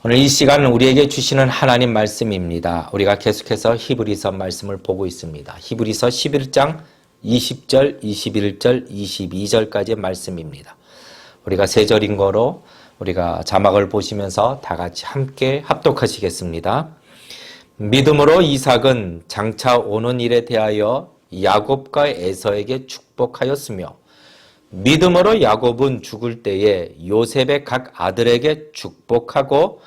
오늘 이 시간 우리에게 주시는 하나님 말씀입니다. 우리가 계속해서 히브리서 말씀을 보고 있습니다. 히브리서 11장 20절, 21절, 22절까지의 말씀입니다. 우리가 세 절인 거로 우리가 자막을 보시면서 다 같이 함께 합독하시겠습니다. 믿음으로 이삭은 장차 오는 일에 대하여 야곱과 에서에게 축복하였으며 믿음으로 야곱은 죽을 때에 요셉의 각 아들에게 축복하고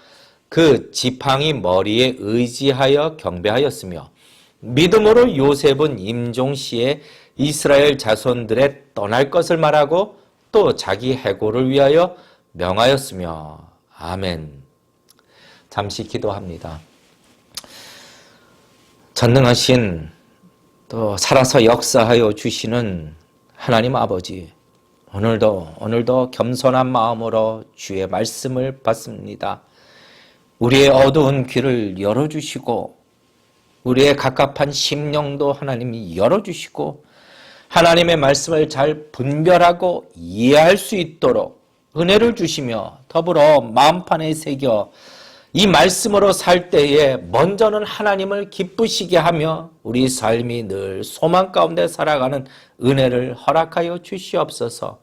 그 지팡이 머리에 의지하여 경배하였으며 믿음으로 요셉은 임종시에 이스라엘 자손들의 떠날 것을 말하고 또 자기 해고를 위하여 명하였으며 아멘. 잠시 기도합니다. 전능하신 또 살아서 역사하여 주시는 하나님 아버지, 오늘도 겸손한 마음으로 주의 말씀을 받습니다. 우리의 어두운 귀를 열어주시고 우리의 갑갑한 심령도 하나님이 열어주시고 하나님의 말씀을 잘 분별하고 이해할 수 있도록 은혜를 주시며 더불어 마음판에 새겨 이 말씀으로 살 때에 먼저는 하나님을 기쁘시게 하며 우리 삶이 늘 소망 가운데 살아가는 은혜를 허락하여 주시옵소서.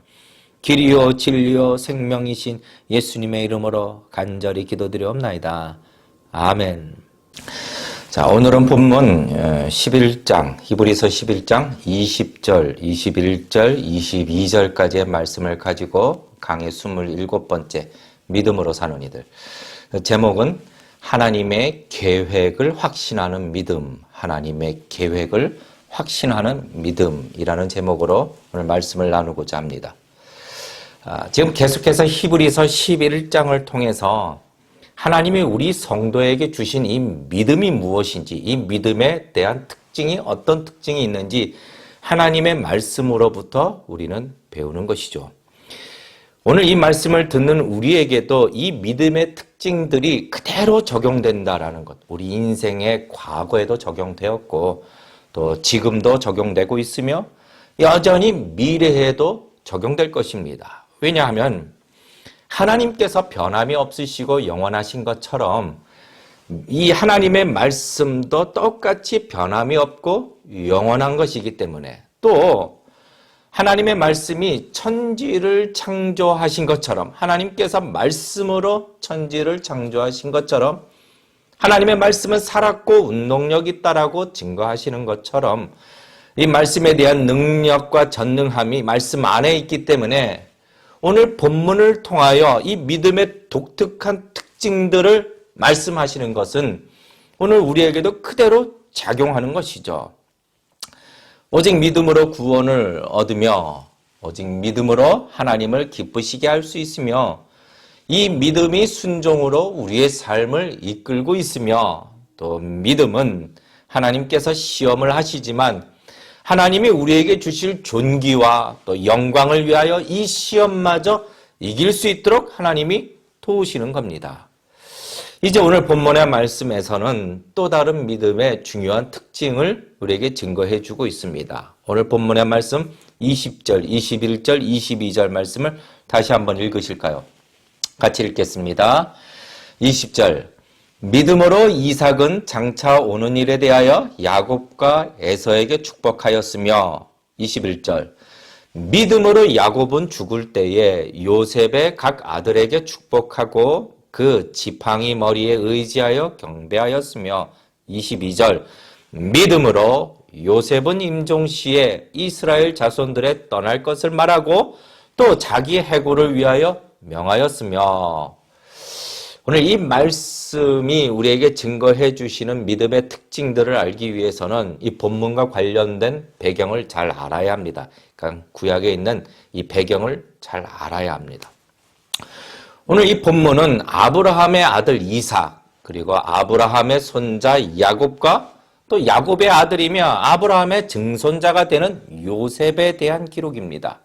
길이요 진리요 생명이신 예수님의 이름으로 간절히 기도드리옵나이다. 아멘. 자, 오늘은 본문 11장, 히브리서 11장 20절, 21절, 22절까지의 말씀을 가지고 강의 27번째 믿음으로 사는 이들. 제목은 하나님의 계획을 확신하는 믿음, 하나님의 계획을 확신하는 믿음이라는 제목으로 오늘 말씀을 나누고자 합니다. 지금 계속해서 히브리서 11장을 통해서 하나님이 우리 성도에게 주신 이 믿음이 무엇인지, 이 믿음에 대한 특징이 어떤 특징이 있는지 하나님의 말씀으로부터 우리는 배우는 것이죠. 오늘 이 말씀을 듣는 우리에게도 이 믿음의 특징들이 그대로 적용된다라는 것, 우리 인생의 과거에도 적용되었고 또 지금도 적용되고 있으며 여전히 미래에도 적용될 것입니다. 왜냐하면 하나님께서 변함이 없으시고 영원하신 것처럼 이 하나님의 말씀도 똑같이 변함이 없고 영원한 것이기 때문에 또 하나님의 말씀이 천지를 창조하신 것처럼 하나님께서 말씀으로 천지를 창조하신 것처럼 하나님의 말씀은 살았고 운동력 있다라고 증거하시는 것처럼 이 말씀에 대한 능력과 전능함이 말씀 안에 있기 때문에 오늘 본문을 통하여 이 믿음의 독특한 특징들을 말씀하시는 것은 오늘 우리에게도 그대로 작용하는 것이죠. 오직 믿음으로 구원을 얻으며 오직 믿음으로 하나님을 기쁘시게 할 수 있으며 이 믿음이 순종으로 우리의 삶을 이끌고 있으며 또 믿음은 하나님께서 시험을 하시지만 하나님이 우리에게 주실 존귀와 또 영광을 위하여 이 시험마저 이길 수 있도록 하나님이 도우시는 겁니다. 이제 오늘 본문의 말씀에서는 또 다른 믿음의 중요한 특징을 우리에게 증거해 주고 있습니다. 오늘 본문의 말씀 20절, 21절, 22절 말씀을 다시 한번 읽으실까요? 같이 읽겠습니다. 20절. 믿음으로 이삭은 장차 오는 일에 대하여 야곱과 에서에게 축복하였으며 21절. 믿음으로 야곱은 죽을 때에 요셉의 각 아들에게 축복하고 그 지팡이 머리에 의지하여 경배하였으며 22절. 믿음으로 요셉은 임종시에 이스라엘 자손들의 떠날 것을 말하고 또 자기 해고를 위하여 명하였으며 오늘 이 말씀이 우리에게 증거해 주시는 믿음의 특징들을 알기 위해서는 이 본문과 관련된 배경을 잘 알아야 합니다. 그러니까 구약에 있는 이 배경을 잘 알아야 합니다. 오늘 이 본문은 아브라함의 아들 이삭 그리고 아브라함의 손자 야곱과 또 야곱의 아들이며 아브라함의 증손자가 되는 요셉에 대한 기록입니다.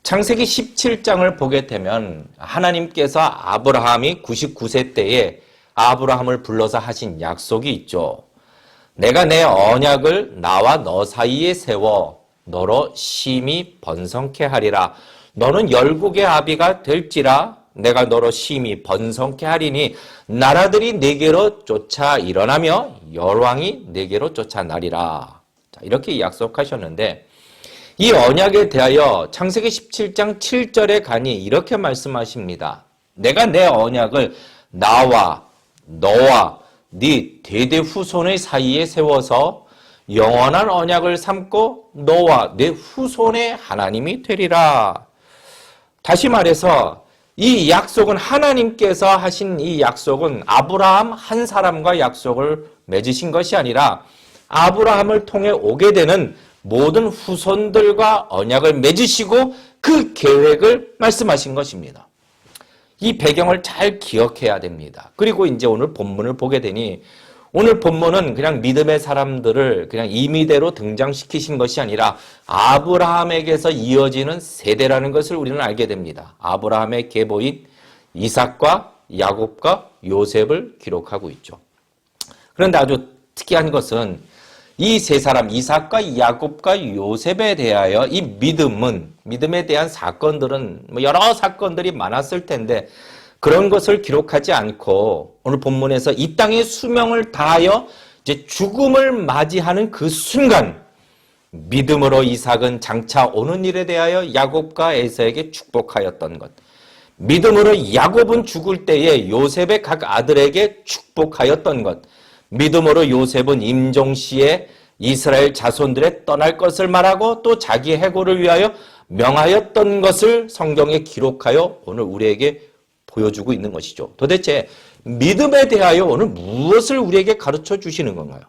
창세기 17장을 보게 되면 하나님께서 아브라함이 99세 때에 아브라함을 불러서 하신 약속이 있죠. 내가 내 언약을 나와 너 사이에 세워 너로 심히 번성케 하리라. 너는 열국의 아비가 될지라. 내가 너로 심히 번성케 하리니 나라들이 내게로 쫓아 일어나며 열왕이 내게로 쫓아나리라. 자, 이렇게 약속하셨는데 이 언약에 대하여 창세기 17장 7절에 가니 이렇게 말씀하십니다. 내가 내 언약을 나와 너와 네 대대 후손의 사이에 세워서 영원한 언약을 삼고 너와 내 후손의 하나님이 되리라. 다시 말해서 이 약속은 하나님께서 하신 이 약속은 아브라함 한 사람과 약속을 맺으신 것이 아니라 아브라함을 통해 오게 되는 모든 후손들과 언약을 맺으시고 그 계획을 말씀하신 것입니다. 이 배경을 잘 기억해야 됩니다. 그리고 이제 오늘 본문을 보게 되니 오늘 본문은 그냥 믿음의 사람들을 그냥 임의대로 등장시키신 것이 아니라 아브라함에게서 이어지는 세대라는 것을 우리는 알게 됩니다. 아브라함의 계보인 이삭과 야곱과 요셉을 기록하고 있죠. 그런데 아주 특이한 것은 이 세 사람 이삭과 야곱과 요셉에 대하여 이 믿음에 대한 사건들은 여러 사건들이 많았을 텐데 그런 것을 기록하지 않고 오늘 본문에서 이 땅의 수명을 다하여 이제 죽음을 맞이하는 그 순간 믿음으로 이삭은 장차 오는 일에 대하여 야곱과 에서에게 축복하였던 것, 믿음으로 야곱은 죽을 때에 요셉의 각 아들에게 축복하였던 것, 믿음으로 요셉은 임종시에 이스라엘 자손들의 떠날 것을 말하고 또 자기 해고를 위하여 명하였던 것을 성경에 기록하여 오늘 우리에게 보여주고 있는 것이죠. 도대체 믿음에 대하여 오늘 무엇을 우리에게 가르쳐 주시는 건가요?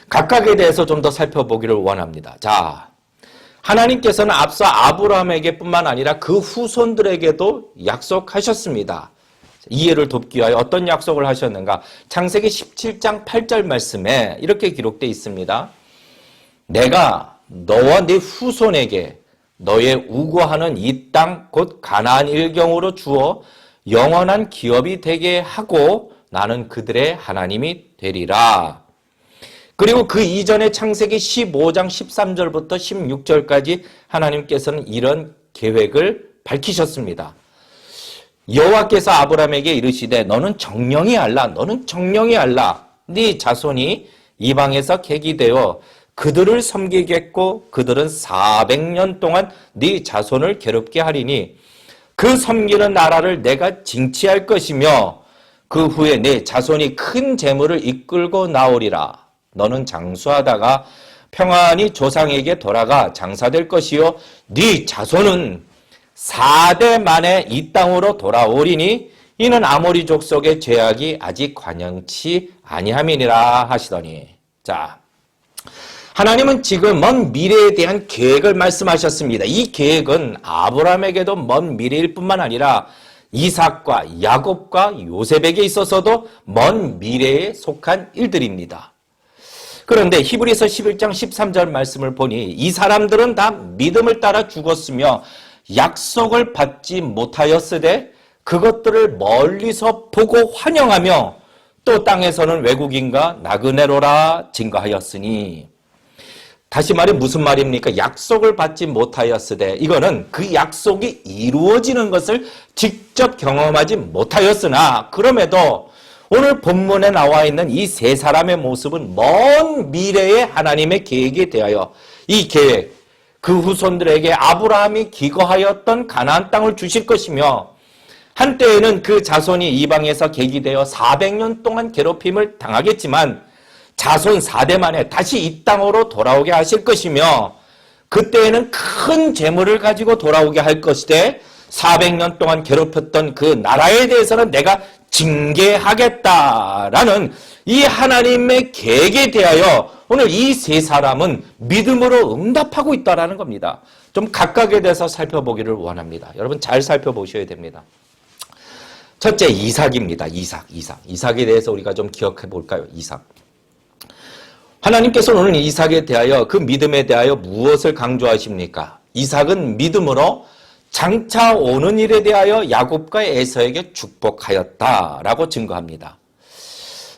각각에 대해서 좀 더 살펴보기를 원합니다. 자, 하나님께서는 앞서 아브라함에게 뿐만 아니라 그 후손들에게도 약속하셨습니다. 이해를 돕기 위하여 어떤 약속을 하셨는가? 창세기 17장 8절 말씀에 이렇게 기록되어 있습니다. 내가 너와 네 후손에게 너의 우고하는 이 땅 곧 가나안 일경으로 주어 영원한 기업이 되게 하고 나는 그들의 하나님이 되리라. 그리고 그 이전에 창세기 15장 13절부터 16절까지 하나님께서는 이런 계획을 밝히셨습니다. 여호와께서 아브라함에게 이르시되 너는 정령이 알라 네 자손이 이방에서 객이되어 그들을 섬기겠고 그들은 400년 동안 네 자손을 괴롭게 하리니 그 섬기는 나라를 내가 징치할 것이며 그 후에 내 자손이 큰 재물을 이끌고 나오리라. 너는 장수하다가 평안히 조상에게 돌아가 장사될 것이요 네 자손은 4대 만에 이 땅으로 돌아오리니 이는 아모리 족속의 죄악이 아직 관영치 아니함이니라 하시더니, 자, 하나님은 지금 먼 미래에 대한 계획을 말씀하셨습니다. 이 계획은 아브라함에게도 먼 미래일 뿐만 아니라 이삭과 야곱과 요셉에게 있어서도 먼 미래에 속한 일들입니다. 그런데 히브리서 11장 13절 말씀을 보니 이 사람들은 다 믿음을 따라 죽었으며 약속을 받지 못하였으되 그것들을 멀리서 보고 환영하며 또 땅에서는 외국인과 나그네로라 증거하였으니, 다시 말해 무슨 말입니까? 약속을 받지 못하였으되 이거는 그 약속이 이루어지는 것을 직접 경험하지 못하였으나 그럼에도 오늘 본문에 나와 있는 이 세 사람의 모습은 먼 미래의 하나님의 계획에 대하여 이 계획, 그 후손들에게 아브라함이 기거하였던 가나안 땅을 주실 것이며 한때에는 그 자손이 이방에서 객이되어 400년 동안 괴롭힘을 당하겠지만 자손 4대 만에 다시 이 땅으로 돌아오게 하실 것이며 그때에는 큰 재물을 가지고 돌아오게 할 것이되 400년 동안 괴롭혔던 그 나라에 대해서는 내가 징계하겠다라는 이 하나님의 계획에 대하여 오늘 이 세 사람은 믿음으로 응답하고 있다는 겁니다. 좀 각각에 대해서 살펴보기를 원합니다. 여러분 잘 살펴보셔야 됩니다. 첫째, 이삭입니다. 이삭에 대해서 우리가 좀 기억해 볼까요? 이삭. 하나님께서 오늘 이삭에 대하여 그 믿음에 대하여 무엇을 강조하십니까? 이삭은 믿음으로 장차 오는 일에 대하여 야곱과 에서에게 축복하였다라고 증거합니다.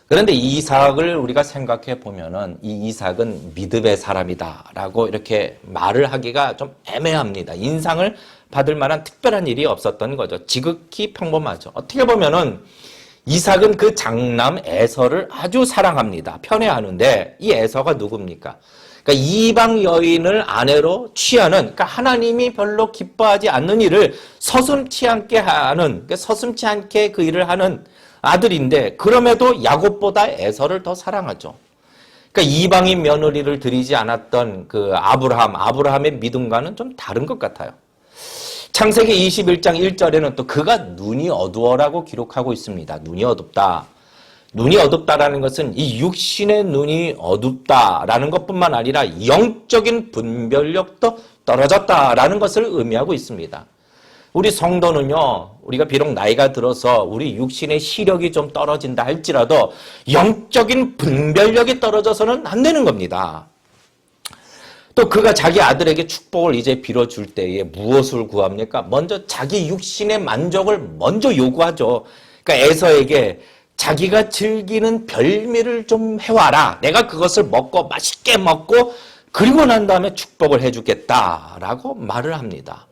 그런데 이 이삭을 우리가 생각해 보면은 이 이삭은 믿음의 사람이다라고 이렇게 말을 하기가 좀 애매합니다. 인상을 받을 만한 특별한 일이 없었던 거죠. 지극히 평범하죠. 어떻게 보면은 이삭은 그 장남 에서를 아주 사랑합니다. 편애하는데 이 에서가 누굽니까? 그러니까 이방 여인을 아내로 취하는, 그러니까 하나님이 별로 기뻐하지 않는 일을 서슴지 않게 하는, 그러니까 서슴지 않게 그 일을 하는 아들인데, 그럼에도 야곱보다 에서를 더 사랑하죠. 그러니까 이방인 며느리를 들이지 않았던 그 아브라함의 믿음과는 좀 다른 것 같아요. 창세기 21장 1절에는 또 그가 눈이 어두워라고 기록하고 있습니다. 눈이 어둡다. 눈이 어둡다라는 것은 이 육신의 눈이 어둡다라는 것뿐만 아니라 영적인 분별력도 떨어졌다라는 것을 의미하고 있습니다. 우리 성도는요, 우리가 비록 나이가 들어서 우리 육신의 시력이 좀 떨어진다 할지라도 영적인 분별력이 떨어져서는 안 되는 겁니다. 또 그가 자기 아들에게 축복을 이제 빌어줄 때에 무엇을 구합니까? 먼저 자기 육신의 만족을 먼저 요구하죠. 그러니까 에서에게 자기가 즐기는 별미를 좀 해와라. 내가 그것을 먹고 맛있게 먹고 그리고 난 다음에 축복을 해주겠다라고 말을 합니다.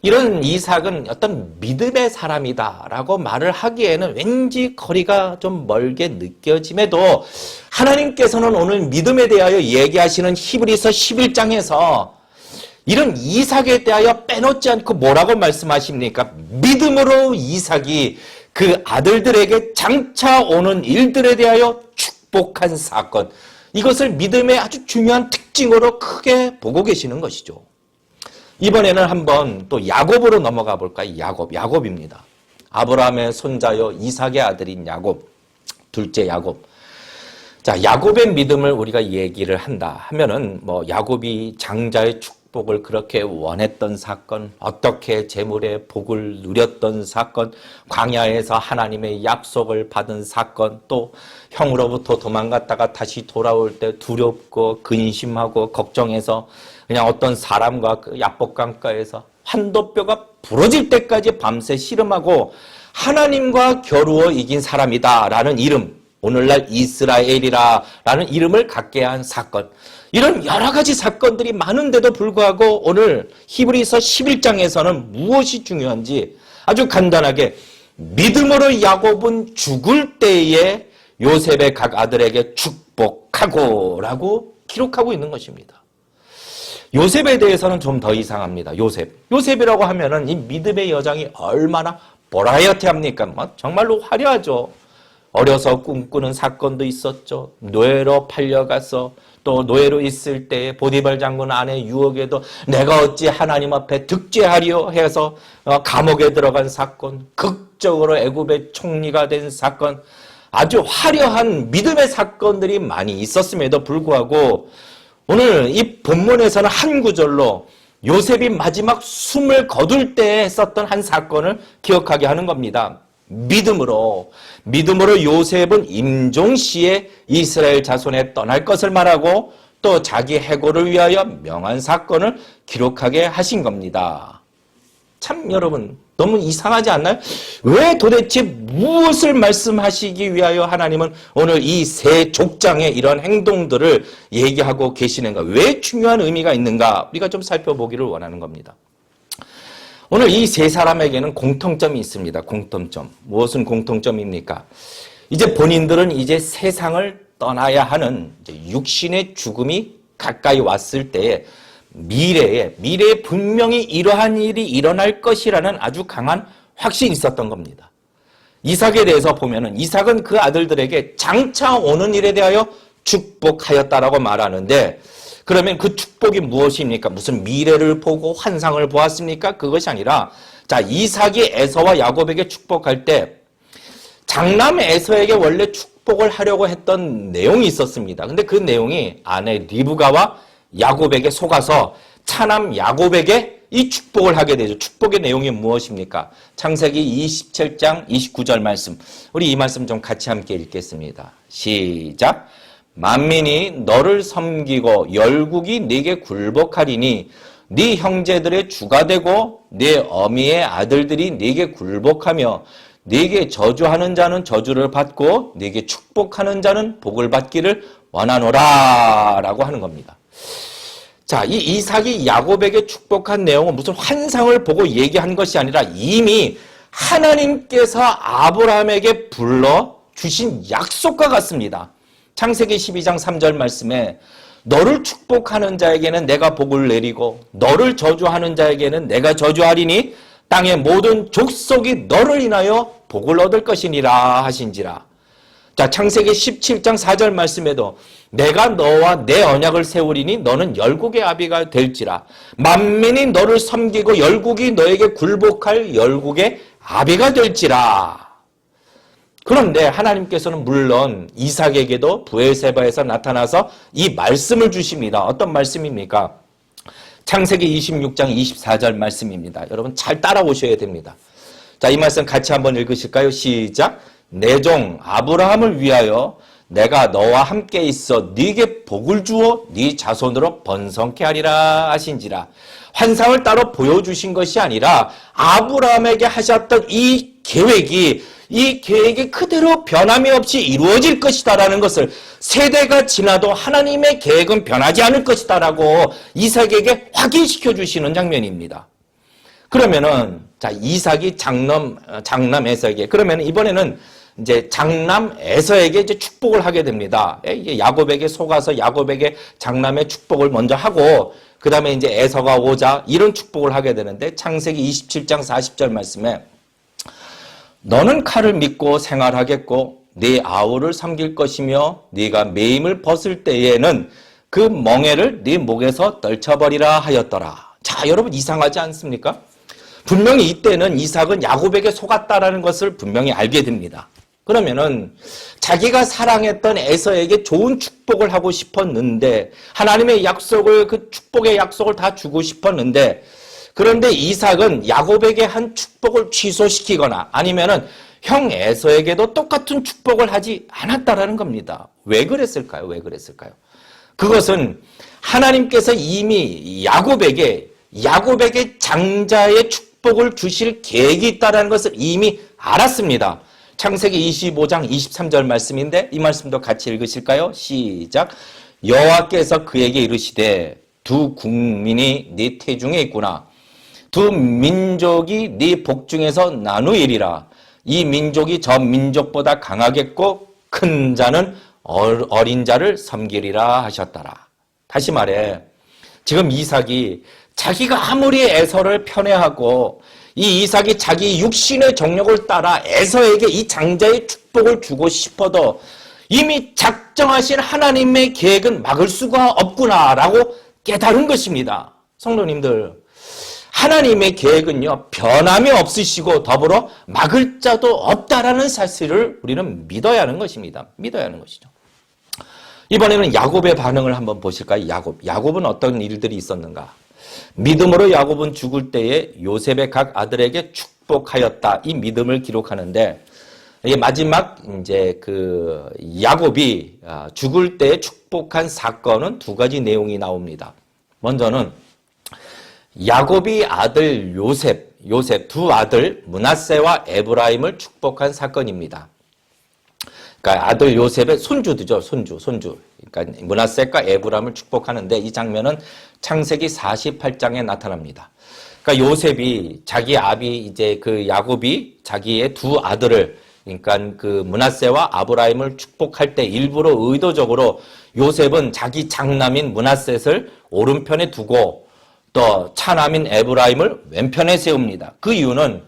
이런 이삭은 어떤 믿음의 사람이다라고 말을 하기에는 왠지 거리가 좀 멀게 느껴짐에도 하나님께서는 오늘 믿음에 대하여 얘기하시는 히브리서 11장에서 이런 이삭에 대하여 빼놓지 않고 뭐라고 말씀하십니까? 믿음으로 이삭이 그 아들들에게 장차 오는 일들에 대하여 축복한 사건, 이것을 믿음의 아주 중요한 특징으로 크게 보고 계시는 것이죠. 이번에는 한번 또 야곱으로 넘어가 볼까요? 야곱입니다. 아브라함의 손자요 이삭의 아들인 야곱, 둘째 야곱. 자, 야곱의 믿음을 우리가 얘기를 한다 하면은 뭐 야곱이 장자의 축복을 그렇게 원했던 사건, 어떻게 재물의 복을 누렸던 사건, 광야에서 하나님의 약속을 받은 사건, 또 형으로부터 도망갔다가 다시 돌아올 때 두렵고 근심하고 걱정해서 그냥 어떤 사람과 그 야복강가에서 환도뼈가 부러질 때까지 밤새 씨름하고 하나님과 겨루어 이긴 사람이다라는 이름, 오늘날 이스라엘이라는 이름을 갖게 한 사건, 이런 여러 가지 사건들이 많은데도 불구하고 오늘 히브리서 11장에서는 무엇이 중요한지 아주 간단하게 믿음으로 야곱은 죽을 때에 요셉의 각 아들에게 축복하고 라고 기록하고 있는 것입니다. 요셉에 대해서는 좀 더 이상합니다. 요셉이라고 하면은 이 믿음의 여정이 얼마나 버라이어티합니까? 정말로 화려하죠. 어려서 꿈꾸는 사건도 있었죠. 노예로 팔려가서 또 노예로 있을 때 보디발 장군 아내 유혹에도 내가 어찌 하나님 앞에 득죄하리요 해서 감옥에 들어간 사건, 극적으로 애굽의 총리가 된 사건, 아주 화려한 믿음의 사건들이 많이 있었음에도 불구하고 오늘 이 본문에서는 한 구절로 요셉이 마지막 숨을 거둘 때 했었던 한 사건을 기억하게 하는 겁니다. 믿음으로 요셉은 임종시에 이스라엘 자손에 떠날 것을 말하고 또 자기 해고를 위하여 명한 사건을 기록하게 하신 겁니다. 참 여러분 너무 이상하지 않나요? 왜 도대체 무엇을 말씀하시기 위하여 하나님은 오늘 이 세 족장의 이런 행동들을 얘기하고 계시는가? 왜 중요한 의미가 있는가? 우리가 좀 살펴보기를 원하는 겁니다. 오늘 이 세 사람에게는 공통점이 있습니다. 공통점. 무엇은 공통점입니까? 이제 본인들은 이제 세상을 떠나야 하는 육신의 죽음이 가까이 왔을 때에 미래에 분명히 이러한 일이 일어날 것이라는 아주 강한 확신이 있었던 겁니다. 이삭에 대해서 보면은 이삭은 그 아들들에게 장차 오는 일에 대하여 축복하였다라고 말하는데 그러면 그 축복이 무엇입니까? 무슨 미래를 보고 환상을 보았습니까? 그것이 아니라 자, 이삭이 에서와 야곱에게 축복할 때 장남 에서에게 원래 축복을 하려고 했던 내용이 있었습니다. 근데 그 내용이 아내 리브가와 야곱에게 속아서 차남 야곱에게 이 축복을 하게 되죠. 축복의 내용이 무엇입니까? 창세기 27장 29절 말씀. 우리 이 말씀 좀 같이 함께 읽겠습니다. 시작. 만민이 너를 섬기고 열국이 네게 굴복하리니 네 형제들의 주가 되고 네 어미의 아들들이 네게 굴복하며 네게 저주하는 자는 저주를 받고 네게 축복하는 자는 복을 받기를 원하노라 라고 하는 겁니다. 자, 이 이삭이 야곱에게 축복한 내용은 무슨 환상을 보고 얘기한 것이 아니라 이미 하나님께서 아브라함에게 불러 주신 약속과 같습니다. 창세기 12장 3절 말씀에 너를 축복하는 자에게는 내가 복을 내리고 너를 저주하는 자에게는 내가 저주하리니 땅의 모든 족속이 너를 인하여 복을 얻을 것이니라 하신지라. 자, 창세기 17장 4절 말씀에도 내가 너와 내 언약을 세우리니 너는 열국의 아비가 될지라. 만민이 너를 섬기고 열국이 너에게 굴복할 열국의 아비가 될지라. 그런데 하나님께서는 물론 이삭에게도 브엘세바에서 나타나서 이 말씀을 주십니다. 어떤 말씀입니까? 창세기 26장 24절 말씀입니다. 여러분 잘 따라오셔야 됩니다. 자, 이 말씀 같이 한번 읽으실까요? 시작. 내 종 아브라함을 위하여 내가 너와 함께 있어 네게 복을 주어 네 자손으로 번성케 하리라 하신지라. 환상을 따로 보여주신 것이 아니라 아브라함에게 하셨던 이 계획이 그대로 변함이 없이 이루어질 것이다라는 것을 세대가 지나도 하나님의 계획은 변하지 않을 것이다라고 이삭에게 확인시켜 주시는 장면입니다. 그러면은 자, 이삭이 장남 에서에게, 그러면 이번에는 이제 장남 에서에게 이제 축복을 하게 됩니다. 이게 야곱에게 속아서 야곱에게 장남의 축복을 먼저 하고 그 다음에 이제 에서가 오자 이런 축복을 하게 되는데 창세기 27장 40절 말씀에 너는 칼을 믿고 생활하겠고 네 아우를 섬길 것이며 네가 매임을 벗을 때에는 그 멍에를 네 목에서 떨쳐버리라 하였더라. 자, 여러분 이상하지 않습니까? 분명히 이때는 이삭은 야곱에게 속았다라는 것을 분명히 알게 됩니다. 그러면은 자기가 사랑했던 에서에게 좋은 축복을 하고 싶었는데 하나님의 약속을, 그 축복의 약속을 다 주고 싶었는데 그런데 이삭은 야곱에게 한 축복을 취소시키거나 아니면은 형 에서에게도 똑같은 축복을 하지 않았다라는 겁니다. 왜 그랬을까요? 왜 그랬을까요? 그것은 하나님께서 이미 야곱에게 장자의 축복을 주실 계획이 있다는 것을 이미 알았습니다. 창세기 25장 23절 말씀인데 이 말씀도 같이 읽으실까요? 시작. 여호와께서 그에게 이르시되 두 국민이 네 태중에 있구나. 두 민족이 네 복중에서 나누이리라. 이 민족이 저 민족보다 강하겠고 큰 자는 어린 자를 섬기리라 하셨더라. 다시 말해 지금 이삭이 자기가 아무리 에서를 편애하고 이 이삭이 자기 육신의 정력을 따라 에서에게 이 장자의 축복을 주고 싶어도 이미 작정하신 하나님의 계획은 막을 수가 없구나라고 깨달은 것입니다. 성도님들, 하나님의 계획은요 변함이 없으시고 더불어 막을 자도 없다라는 사실을 우리는 믿어야 하는 것입니다. 믿어야 하는 것이죠. 이번에는 야곱의 반응을 한번 보실까요? 야곱은 어떤 일들이 있었는가? 믿음으로 야곱은 죽을 때에 요셉의 각 아들에게 축복하였다. 이 믿음을 기록하는데 이게 마지막 이제 그 야곱이 죽을 때에 축복한 사건은 두 가지 내용이 나옵니다. 먼저는 야곱이 아들 요셉 두 아들 므낫세와 에브라임을 축복한 사건입니다. 그러니까 아들 요셉의 손주들죠. 손주. 그러니까 므낫세과 에브라임을 축복하는데 이 장면은 창세기 48장에 나타납니다. 그러니까 요셉이 자기 이제 그 야곱이 자기의 두 아들을 그러니까 그 므낫세와 아브라임을 축복할 때 일부러 의도적으로 요셉은 자기 장남인 므낫셋을 오른편에 두고 또 차남인 에브라임을 왼편에 세웁니다. 그 이유는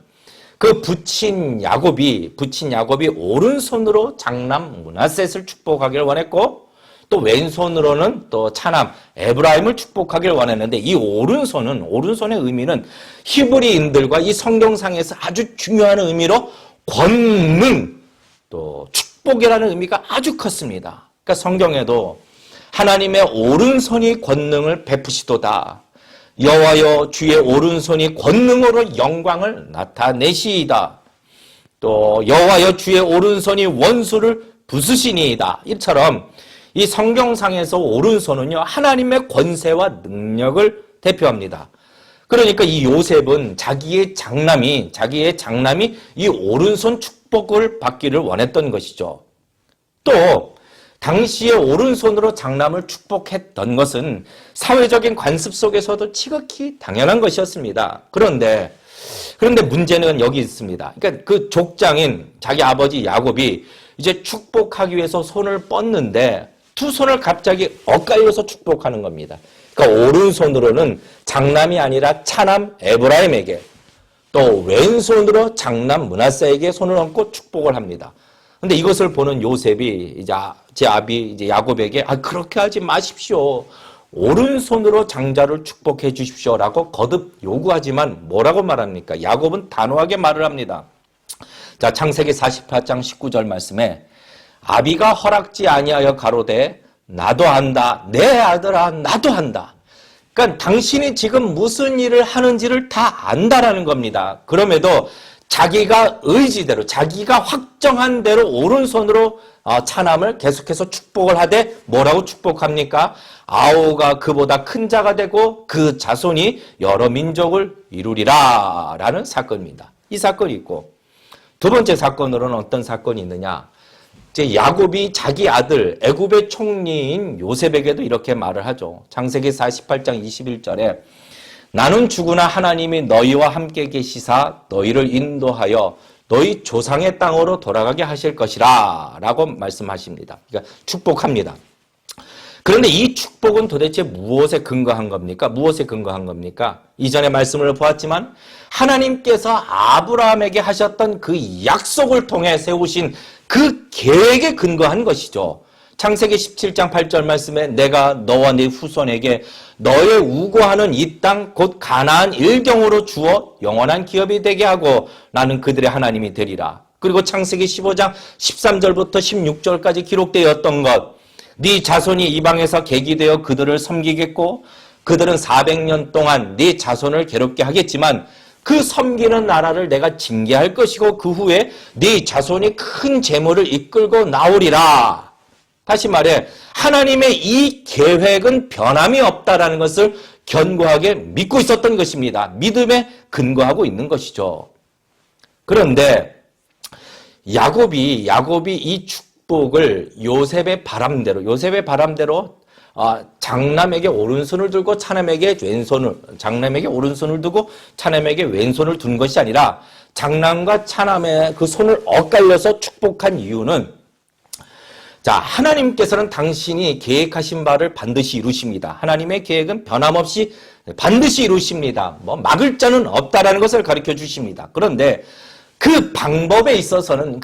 그 부친 야곱이 오른손으로 장남 므낫셋을 축복하기를 원했고 또 왼손으로는 또 차남 에브라임을 축복하기를 원했는데 이 오른손의 의미는 히브리인들과 이 성경상에서 아주 중요한 의미로 권능 또 축복이라는 의미가 아주 컸습니다. 그러니까 성경에도 하나님의 오른손이 권능을 베푸시도다. 여호와여 주의 오른손이 권능으로 영광을 나타내시이다. 또 여호와여 주의 오른손이 원수를 부수시니이다. 이처럼 이 성경상에서 오른손은요 하나님의 권세와 능력을 대표합니다. 그러니까 이 요셉은 자기의 장남이 이 오른손 축복을 받기를 원했던 것이죠. 또 당시에 오른손으로 장남을 축복했던 것은 사회적인 관습 속에서도 지극히 당연한 것이었습니다. 그런데 문제는 여기 있습니다. 그러니까 그 족장인 자기 아버지 야곱이 이제 축복하기 위해서 손을 뻗는데 두 손을 갑자기 엇갈려서 축복하는 겁니다. 그러니까 오른손으로는 장남이 아니라 차남 에브라임에게, 또 왼손으로 장남 므낫세에게 손을 얹고 축복을 합니다. 근데 이것을 보는 요셉이 이제 제 아비 이제 야곱에게 그렇게 하지 마십시오. 오른손으로 장자를 축복해 주십시오라고 거듭 요구하지만 뭐라고 말합니까? 야곱은 단호하게 말을 합니다. 자, 창세기 48장 19절 말씀에 아비가 허락지 아니하여 가로되 나도 한다. 내 아들아 나도 한다. 그러니까 당신이 지금 무슨 일을 하는지를 다 안다라는 겁니다. 그럼에도 자기가 의지대로 자기가 확정한 대로 오른손으로 차남을 계속해서 축복을 하되 뭐라고 축복합니까? 아우가 그보다 큰 자가 되고 그 자손이 여러 민족을 이루리라 라는 사건입니다. 이 사건이 있고 두 번째 사건으로는 어떤 사건이 있느냐? 이제 야곱이 자기 아들 애굽의 총리인 요셉에게도 이렇게 말을 하죠. 창세기 48장 21절에 나는 주구나 하나님이 너희와 함께 계시사 너희를 인도하여 너희 조상의 땅으로 돌아가게 하실 것이라 라고 말씀하십니다. 그러니까 축복합니다. 그런데 이 축복은 도대체 무엇에 근거한 겁니까? 무엇에 근거한 겁니까? 이전에 말씀을 보았지만 하나님께서 아브라함에게 하셨던 그 약속을 통해 세우신 그 계획에 근거한 것이죠. 창세기 17장 8절 말씀에 내가 너와 네 후손에게 너의 우고하는 이 땅 곧 가나안 일경으로 주어 영원한 기업이 되게 하고 나는 그들의 하나님이 되리라. 그리고 창세기 15장 13절부터 16절까지 기록되었던 것, 네 자손이 이방에서 객이 되어 그들을 섬기겠고 그들은 400년 동안 네 자손을 괴롭게 하겠지만 그 섬기는 나라를 내가 징계할 것이고 그 후에 네 자손이 큰 재물을 이끌고 나오리라. 다시 말해 하나님의 이 계획은 변함이 없다라는 것을 견고하게 믿고 있었던 것입니다. 믿음에 근거하고 있는 것이죠. 그런데 야곱이 이 축복을 요셉의 바람대로 장남에게 오른손을 들고 장남에게 오른손을 두고 차남에게 왼손을 둔 것이 아니라 장남과 차남의 그 손을 엇갈려서 축복한 이유는 자, 하나님께서는 당신이 계획하신 바를 반드시 이루십니다. 하나님의 계획은 변함없이 반드시 이루십니다. 막을 자는 없다라는 것을 가르쳐 주십니다. 그런데 그 방법에 있어서는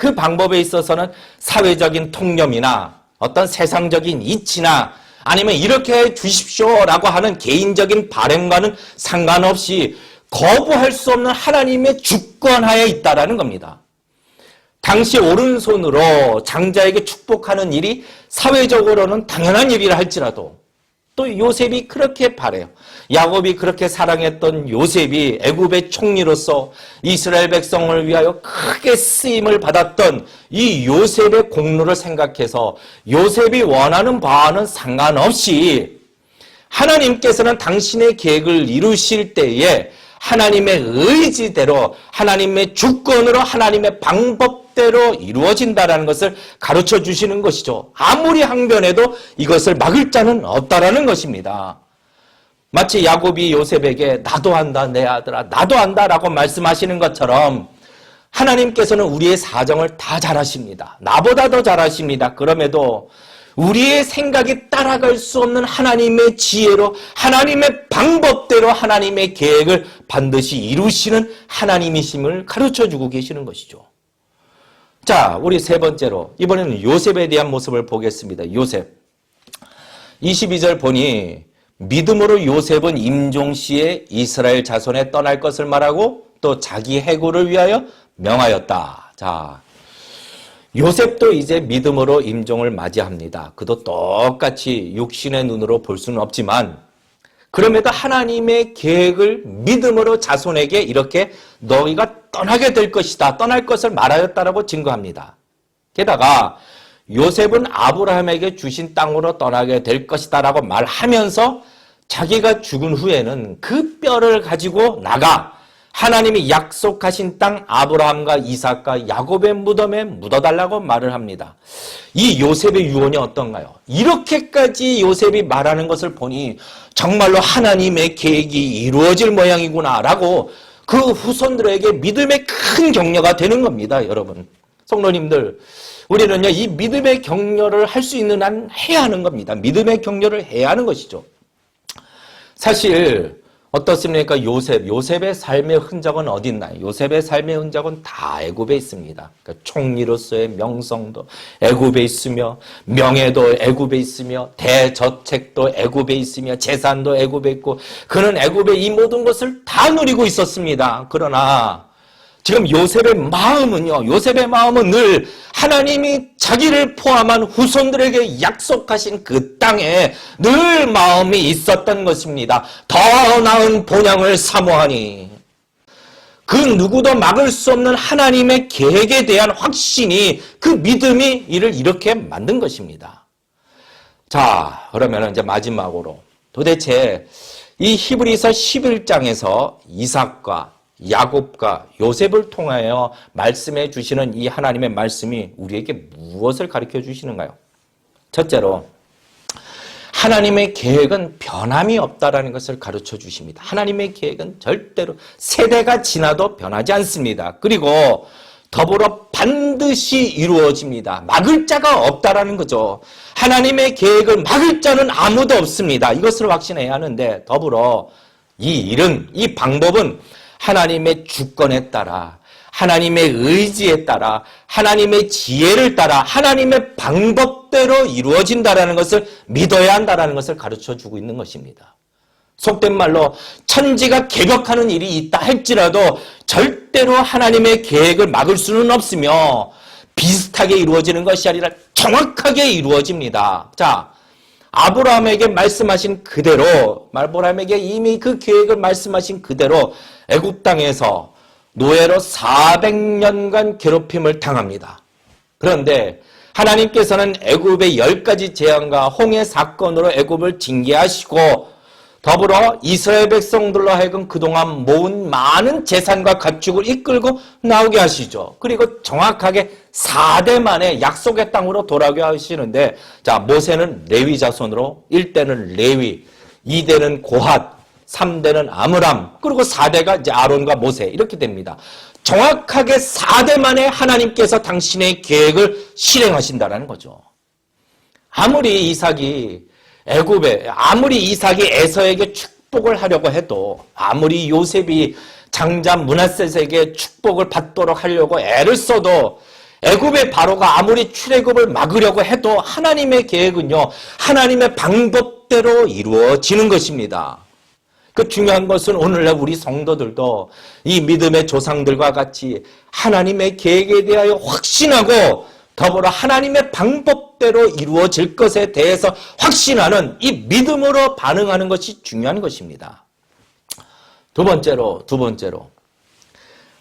사회적인 통념이나 어떤 세상적인 이치나 아니면 이렇게 해 주십시오라고 하는 개인적인 바람과는 상관없이 거부할 수 없는 하나님의 주권하에 있다라는 겁니다. 당시 오른손으로 장자에게 축복하는 일이 사회적으로는 당연한 일이라 할지라도 또 요셉이 그렇게 바래요. 야곱이 그렇게 사랑했던 요셉이 애굽의 총리로서 이스라엘 백성을 위하여 크게 쓰임을 받았던 이 요셉의 공로를 생각해서 요셉이 원하는 바와는 상관없이 하나님께서는 당신의 계획을 이루실 때에 하나님의 의지대로 하나님의 주권으로 하나님의 방법대로 이루어진다는 것을 가르쳐 주시는 것이죠. 아무리 항변해도 이것을 막을 자는 없다라는 것입니다. 마치 야곱이 요셉에게 나도 한다 내 아들아 나도 한다라고 말씀하시는 것처럼 하나님께서는 우리의 사정을 다 잘 아십니다. 나보다 더 잘 아십니다. 그럼에도 우리의 생각이 따라갈 수 없는 하나님의 지혜로 하나님의 방법대로 하나님의 계획을 반드시 이루시는 하나님이심을 가르쳐주고 계시는 것이죠. 자, 우리 세 번째로 이번에는 요셉에 대한 모습을 보겠습니다. 요셉 22절 보니 믿음으로 요셉은 임종시에 이스라엘 자손에 떠날 것을 말하고 또 자기 해고를 위하여 명하였다. 자, 요셉도 이제 믿음으로 임종을 맞이합니다. 그도 똑같이 육신의 눈으로 볼 수는 없지만 그럼에도 하나님의 계획을 믿음으로 자손에게 이렇게 너희가 떠나게 될 것이다. 떠날 것을 말하였다라고 증거합니다. 게다가 요셉은 아브라함에게 주신 땅으로 떠나게 될 것이다 라고 말하면서 자기가 죽은 후에는 그 뼈를 가지고 나가 하나님이 약속하신 땅 아브라함과 이삭과 야곱의 무덤에 묻어달라고 말을 합니다. 이 요셉의 유언이 어떤가요? 이렇게까지 요셉이 말하는 것을 보니 정말로 하나님의 계획이 이루어질 모양이구나 라고 그 후손들에게 믿음의 큰 격려가 되는 겁니다. 여러분 성도님들, 우리는요 이 믿음의 격려를 할 수 있는 한 해야 하는 겁니다. 믿음의 격려를 해야 하는 것이죠. 사실 어떻습니까? 요셉의 삶의 흔적은 어디 있나요? 요셉의 삶의 흔적은 다 애굽에 있습니다. 그러니까 총리로서의 명성도 애굽에 있으며, 명예도 애굽에 있으며, 대저택도 애굽에 있으며, 재산도 애굽에 있고, 그는 애굽의 이 모든 것을 다 누리고 있었습니다. 그러나 지금 요셉의 마음은 늘 하나님이 자기를 포함한 후손들에게 약속하신 그 땅에 늘 마음이 있었던 것입니다. 더 나은 본향을 사모하니, 그 누구도 막을 수 없는 하나님의 계획에 대한 확신이, 그 믿음이 이를 이렇게 만든 것입니다. 자, 그러면 이제 마지막으로 도대체 이 히브리서 11장에서 이삭과 야곱과 요셉을 통하여 말씀해 주시는 이 하나님의 말씀이 우리에게 무엇을 가르쳐 주시는가요? 첫째로 하나님의 계획은 변함이 없다라는 것을 가르쳐 주십니다. 하나님의 계획은 절대로 세대가 지나도 변하지 않습니다. 그리고 더불어 반드시 이루어집니다. 막을 자가 없다라는 거죠. 하나님의 계획을 막을 자는 아무도 없습니다. 이것을 확신해야 하는데, 더불어 이 방법은 하나님의 주권에 따라, 하나님의 의지에 따라, 하나님의 지혜를 따라, 하나님의 방법대로 이루어진다라는 것을 믿어야 한다라는 것을 가르쳐주고 있는 것입니다. 속된 말로 천지가 개벽하는 일이 있다 할지라도 절대로 하나님의 계획을 막을 수는 없으며, 비슷하게 이루어지는 것이 아니라 정확하게 이루어집니다. 자, 아브라함에게 말씀하신 그대로, 아브라함에게 이미 그 계획을 말씀하신 그대로 애굽 땅에서 노예로 400년간 괴롭힘을 당합니다. 그런데 하나님께서는 애굽의 10가지 재앙과 홍해 사건으로 애굽을 징계하시고, 더불어 이스라엘 백성들로 하여금 그동안 모은 많은 재산과 가축을 이끌고 나오게 하시죠. 그리고 정확하게 4대 만에 약속의 땅으로 돌아오게 하시는데, 자, 모세는 레위 자손으로 1대는 레위, 2대는 고핫, 3대는 아므람, 그리고 4대가 이제 아론과 모세, 이렇게 됩니다. 정확하게 4대 만에 하나님께서 당신의 계획을 실행하신다는 거죠. 아무리 이삭이 에서에게 축복을 하려고 해도, 아무리 요셉이 장자 므낫셋에게 축복을 받도록 하려고 애를 써도, 애굽의 바로가 아무리 출애굽을 막으려고 해도 하나님의 계획은요, 하나님의 방법대로 이루어지는 것입니다. 그 중요한 것은 오늘날 우리 성도들도 이 믿음의 조상들과 같이 하나님의 계획에 대하여 확신하고, 더불어 하나님의 방법대로 이루어질 것에 대해서 확신하는 이 믿음으로 반응하는 것이 중요한 것입니다. 두 번째로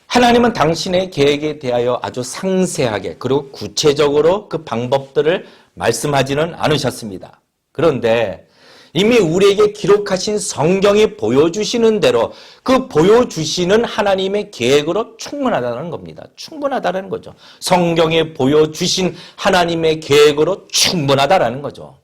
하나님은 당신의 계획에 대하여 아주 상세하게 그리고 구체적으로 그 방법들을 말씀하지는 않으셨습니다. 그런데 이미 우리에게 기록하신 성경이 보여주시는 대로 그 보여주시는 하나님의 계획으로 충분하다는 겁니다. 충분하다는 거죠. 성경에 보여주신 하나님의 계획으로 충분하다는 거죠.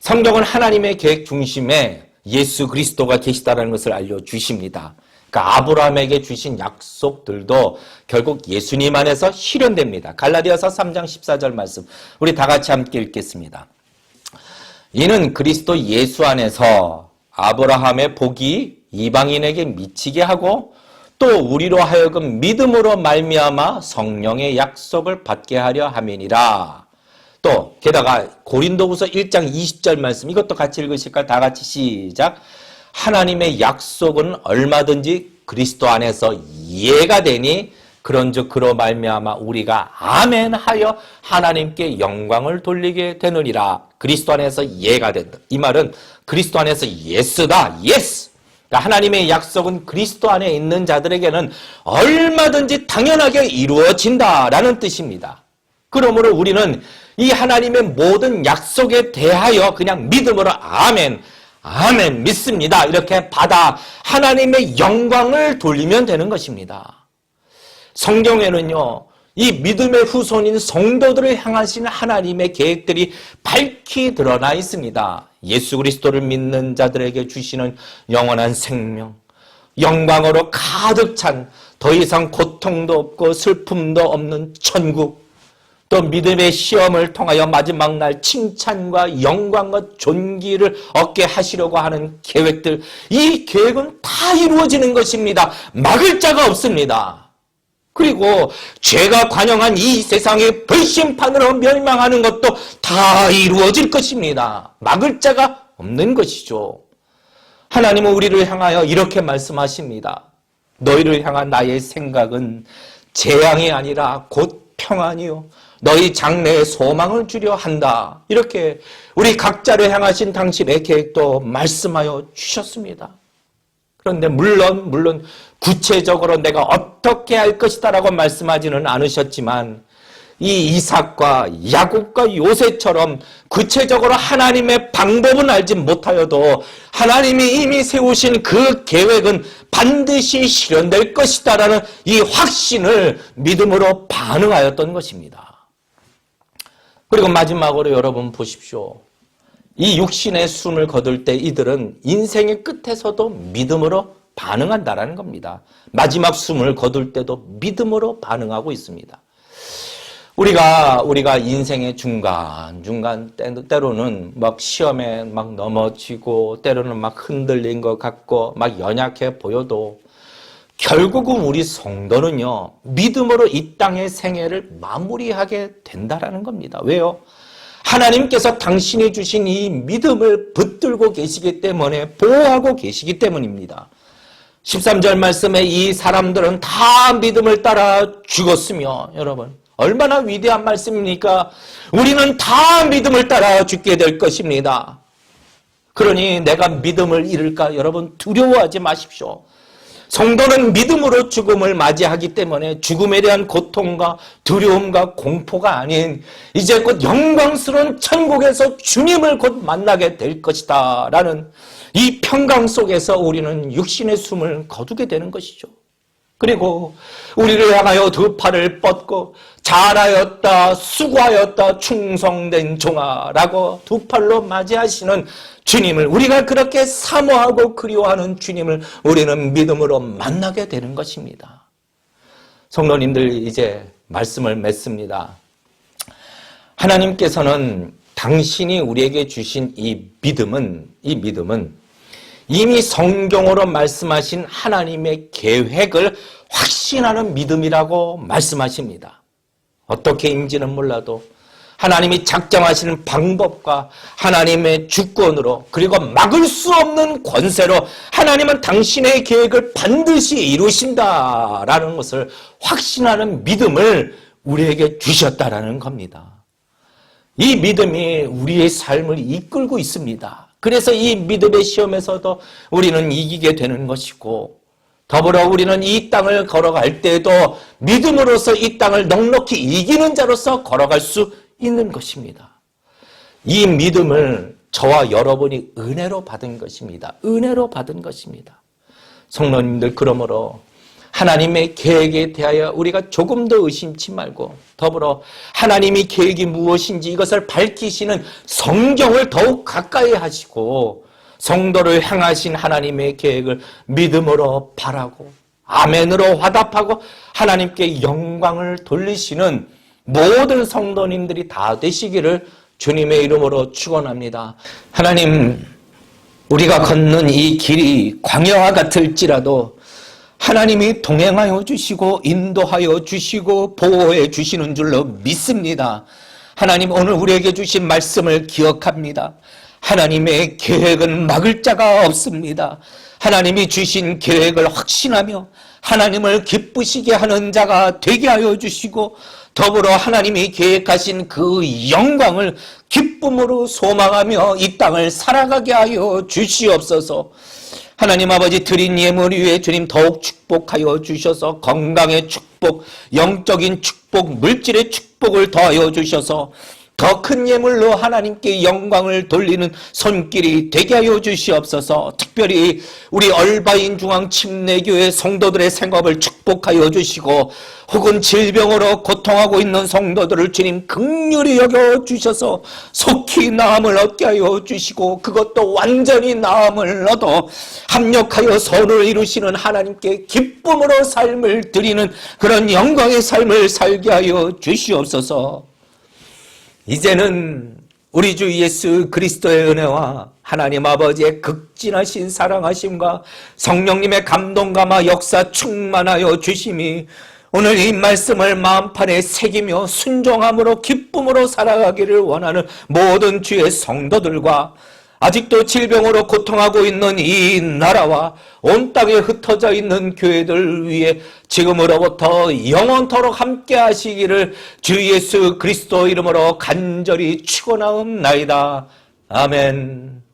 성경은 하나님의 계획 중심에 예수 그리스도가 계시다는 것을 알려주십니다. 그러니까 아브라함에게 주신 약속들도 결국 예수님 안에서 실현됩니다. 갈라디아서 3장 14절 말씀, 우리 다 같이 함께 읽겠습니다. 이는 그리스도 예수 안에서 아브라함의 복이 이방인에게 미치게 하고, 또 우리로 하여금 믿음으로 말미암아 성령의 약속을 받게 하려 함이니라. 또 게다가 고린도후서 1장 20절 말씀, 이것도 같이 읽으실까요? 다 같이 시작. 하나님의 약속은 얼마든지 그리스도 안에서 이해가 되니 그런즉 그로 말미암아 우리가 아멘 하여 하나님께 영광을 돌리게 되느니라. 그리스도 안에서 이해가 된다. 이 말은 그리스도 안에서 예스다. 예스. 그러니까 하나님의 약속은 그리스도 안에 있는 자들에게는 얼마든지 당연하게 이루어진다라는 뜻입니다. 그러므로 우리는 이 하나님의 모든 약속에 대하여 그냥 믿음으로 아멘, 아멘, 믿습니다. 이렇게 받아 하나님의 영광을 돌리면 되는 것입니다. 성경에는요, 이 믿음의 후손인 성도들을 향하신 하나님의 계획들이 밝히 드러나 있습니다. 예수 그리스도를 믿는 자들에게 주시는 영원한 생명, 영광으로 가득 찬 더 이상 고통도 없고 슬픔도 없는 천국, 또 믿음의 시험을 통하여 마지막 날 칭찬과 영광과 존귀를 얻게 하시려고 하는 계획들, 이 계획은 다 이루어지는 것입니다. 막을 자가 없습니다. 그리고 죄가 관영한 이 세상의 불심판으로 멸망하는 것도 다 이루어질 것입니다. 막을 자가 없는 것이죠. 하나님은 우리를 향하여 이렇게 말씀하십니다. 너희를 향한 나의 생각은 재앙이 아니라 곧 평안이요 너희 장래에 소망을 주려 한다. 이렇게 우리 각자를 향하신 당신의 계획도 말씀하여 주셨습니다. 그런데 물론 구체적으로 내가 어떻게 할 것이다 라고 말씀하지는 않으셨지만 이 이삭과 야곱과 요셉처럼 구체적으로 하나님의 방법은 알지 못하여도 하나님이 이미 세우신 그 계획은 반드시 실현될 것이다 라는 이 확신을 믿음으로 반응하였던 것입니다. 그리고 마지막으로 여러분 보십시오. 이 육신의 숨을 거둘 때 이들은 인생의 끝에서도 믿음으로 반응한다라는 겁니다. 마지막 숨을 거둘 때도 믿음으로 반응하고 있습니다. 우리가 인생의 중간 때로는 막 시험에 막 넘어지고 때로는 막 흔들린 것 같고 막 연약해 보여도 결국은 우리 성도는요, 믿음으로 이 땅의 생애를 마무리하게 된다라는 겁니다. 왜요? 하나님께서 당신이 주신 이 믿음을 붙들고 계시기 때문에, 보호하고 계시기 때문입니다. 13절 말씀에 이 사람들은 다 믿음을 따라 죽었으며, 여러분 얼마나 위대한 말씀입니까? 우리는 다 믿음을 따라 죽게 될 것입니다. 그러니 내가 믿음을 잃을까? 여러분 두려워하지 마십시오. 성도는 믿음으로 죽음을 맞이하기 때문에 죽음에 대한 고통과 두려움과 공포가 아닌 이제 곧 영광스러운 천국에서 주님을 곧 만나게 될 것이다 라는 이 평강 속에서 우리는 육신의 숨을 거두게 되는 것이죠. 그리고 우리를 향하여 두 팔을 뻗고 잘하였다, 수고하였다, 충성된 종아라고 두 팔로 맞이하시는 주님을, 우리가 그렇게 사모하고 그리워하는 주님을 우리는 믿음으로 만나게 되는 것입니다. 성도님들, 이제 말씀을 맺습니다. 하나님께서는 당신이 우리에게 주신 이 믿음은 이미 성경으로 말씀하신 하나님의 계획을 확신하는 믿음이라고 말씀하십니다. 어떻게 임지는 몰라도 하나님이 작정하시는 방법과 하나님의 주권으로, 그리고 막을 수 없는 권세로 하나님은 당신의 계획을 반드시 이루신다라는 것을 확신하는 믿음을 우리에게 주셨다라는 겁니다. 이 믿음이 우리의 삶을 이끌고 있습니다. 그래서 이 믿음의 시험에서도 우리는 이기게 되는 것이고, 더불어 우리는 이 땅을 걸어갈 때에도 믿음으로서 이 땅을 넉넉히 이기는 자로서 걸어갈 수 있는 것입니다. 이 믿음을 저와 여러분이 은혜로 받은 것입니다. 은혜로 받은 것입니다. 성도님들, 그러므로 하나님의 계획에 대하여 우리가 조금 더 의심치 말고, 더불어 하나님이 계획이 무엇인지 이것을 밝히시는 성경을 더욱 가까이 하시고, 성도를 향하신 하나님의 계획을 믿음으로 바라고 아멘으로 화답하고 하나님께 영광을 돌리시는 모든 성도님들이 다 되시기를 주님의 이름으로 축원합니다. 하나님, 우리가 걷는 이 길이 광야와 같을지라도 하나님이 동행하여 주시고 인도하여 주시고 보호해 주시는 줄로 믿습니다. 하나님, 오늘 우리에게 주신 말씀을 기억합니다. 하나님의 계획은 막을 자가 없습니다. 하나님이 주신 계획을 확신하며 하나님을 기쁘시게 하는 자가 되게 하여 주시고, 더불어 하나님이 계획하신 그 영광을 기쁨으로 소망하며 이 땅을 살아가게 하여 주시옵소서. 하나님 아버지, 드린 예물 위에 주님 더욱 축복하여 주셔서 건강의 축복, 영적인 축복, 물질의 축복을 더하여 주셔서 더 큰 예물로 하나님께 영광을 돌리는 손길이 되게 하여 주시옵소서. 특별히 우리 얼바인 중앙 침례교회 성도들의 생업을 축복하여 주시고 혹은 질병으로 고통하고 있는 성도들을 주님 긍휼히 여겨 주셔서 속히 나음을 얻게 하여 주시고 그것도 완전히 나음을 얻어 합력하여 서로를 이루시는 하나님께 기쁨으로 삶을 드리는 그런 영광의 삶을 살게 하여 주시옵소서. 이제는 우리 주 예수 그리스도의 은혜와 하나님 아버지의 극진하신 사랑하심과 성령님의 감동감화 역사 충만하여 주심이 오늘 이 말씀을 마음판에 새기며 순종함으로 기쁨으로 살아가기를 원하는 모든 주의 성도들과 아직도 질병으로 고통하고 있는 이 나라와 온 땅에 흩어져 있는 교회들 위해 지금으로부터 영원토록 함께 하시기를 주 예수 그리스도 이름으로 간절히 축원하옵나이다. 아멘.